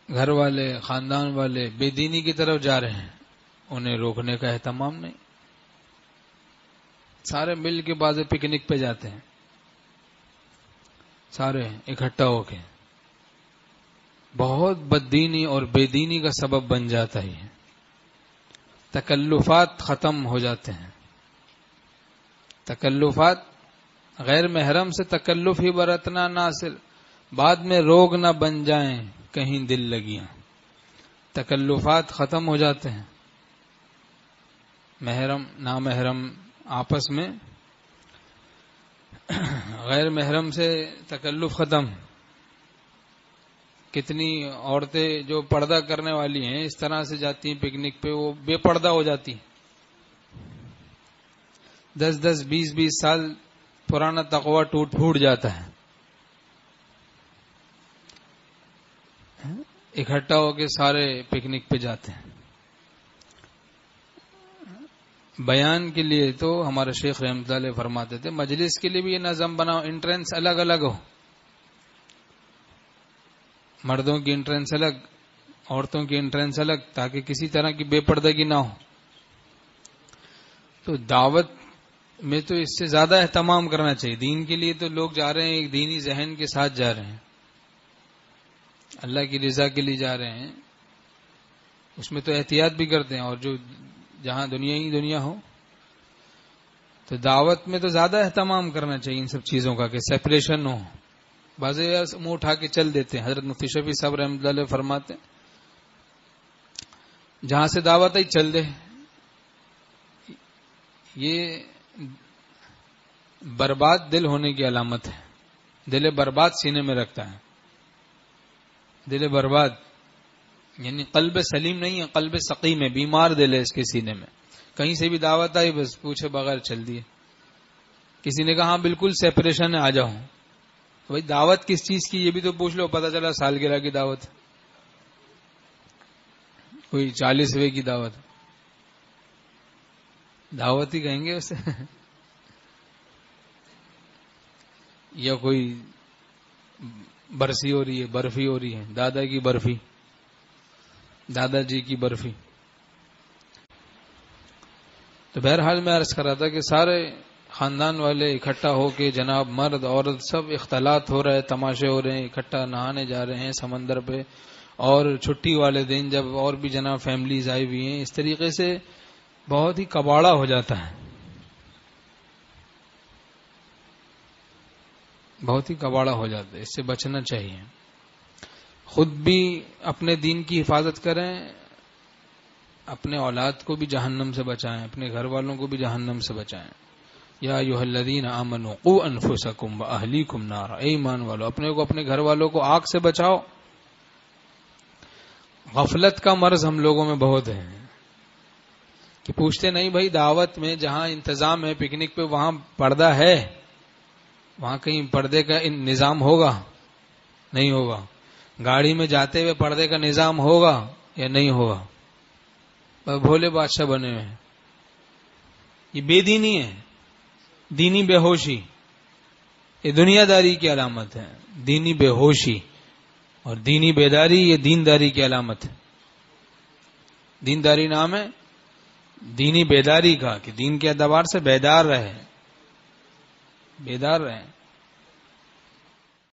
گھر والے خاندان والے بے دینی کی طرف جا رہے ہیں، انہیں روکنے کا اہتمام نہیں. سارے مل کے بعض پکنک پہ جاتے ہیں، سارے اکٹھا ہو کے، بہت بددینی اور بے دینی کا سبب بن جاتا ہے. تکلفات ختم ہو جاتے ہیں. تکلفات، غیر محرم سے تکلف ہی برتنا ناصل، بعد میں روگ نہ بن جائیں کہیں دل لگیاں. تکلفات ختم ہو جاتے ہیں. محرم نامحرم آپس میں، غیر محرم سے تکلف ختم. کتنی عورتیں جو پردہ کرنے والی ہیں اس طرح سے جاتی ہیں پکنک پہ، وہ بے پردہ ہو جاتی. 10-10 20-20 سال پرانا تقوی پھوٹ جاتا ہے. اکٹھا ہو کے سارے پکنک پہ جاتے ہیں. بیان کے لیے تو ہمارے شیخ رحمۃ اللہ علیہ فرماتے تھے مجلس کے لیے بھی یہ نظم بناؤ، انٹرنس الگ الگ ہو. مردوں کی انٹرنس الگ، عورتوں کی انٹرنس الگ، تاکہ کسی طرح کی بے پردگی نہ ہو. تو دعوت میں تو اس سے زیادہ اہتمام کرنا چاہیے. دین کے لیے تو لوگ جا رہے ہیں ایک دینی ذہن کے ساتھ جا رہے ہیں، اللہ کی رضا کے لیے جا رہے ہیں، اس میں تو احتیاط بھی کرتے ہیں. اور جو جہاں دنیا ہی دنیا ہو، تو دعوت میں تو زیادہ اہتمام کرنا چاہیے ان سب چیزوں کا، کہ سیپریشن ہو. بعض منہ اٹھا کے چل دیتے ہیں. حضرت مفتی شفیع صاحب رحمۃ اللہ علیہ فرماتے ہیں جہاں سے دعوت آئی چل دے. یہ برباد دل ہونے کی علامت ہے. دل برباد سینے میں رکھتا ہے. دل برباد یعنی قلب سلیم نہیں ہے، قلب سقیم ہے، بیمار دل ہے اس کے سینے میں. کہیں سے بھی دعوت آئی بس پوچھے بغیر چل دیے. کسی نے کہا ہاں بالکل سیپریشن ہے آ جاؤ، تو بھائی دعوت کس چیز کی یہ بھی تو پوچھ لو. پتہ چلا سالگرہ کی دعوت، کوئی 40ویں کی دعوت، دعوت ہی کہیں گے اسے. یا کوئی برسی ہو رہی ہے، برفی ہو رہی ہے، دادا کی برفی، دادا جی کی برفی. تو بہرحال میں عرض کر رہا تھا کہ سارے خاندان والے اکٹھا ہو کے، جناب مرد عورت سب اختلاط ہو رہا ہے، تماشے ہو رہے ہیں، اکٹھا نہانے جا رہے ہیں سمندر پہ. اور چھٹی والے دن جب اور بھی جناب فیملیز آئی ہوئی ہیں، اس طریقے سے بہت ہی کباڑا ہو جاتا ہے، بہت ہی کباڑا ہو جاتا ہے. اس سے بچنا چاہیے. خود بھی اپنے دین کی حفاظت کریں، اپنے اولاد کو بھی جہنم سے بچائیں، اپنے گھر والوں کو بھی جہنم سے بچائیں. یا ایھا الذین آمنوا قوا انفسکم واہلیکم نارا، اے ایمان والو اپنے کو اپنے گھر والوں کو آگ سے بچاؤ. غفلت کا مرض ہم لوگوں میں بہت ہے کہ پوچھتے نہیں بھائی دعوت میں جہاں انتظام ہے پکنک پہ وہاں پردہ ہے، وہاں کہیں پردے کا نظام ہوگا؟ نہیں ہوگا. گاڑی میں جاتے ہوئے پردے کا نظام ہوگا یا نہیں ہوگا؟ بھولے بادشاہ بنے ہوئے. یہ بے دینی ہے، دینی بے ہوشی. یہ دنیا داری کی علامت ہے. دینی بے ہوشی اور دینی بیداری یہ دینداری کی علامت ہے. دینداری نام ہے دینی بیداری کا، کہ دین کے اعتبار سے بیدار رہے، بیدار رہے.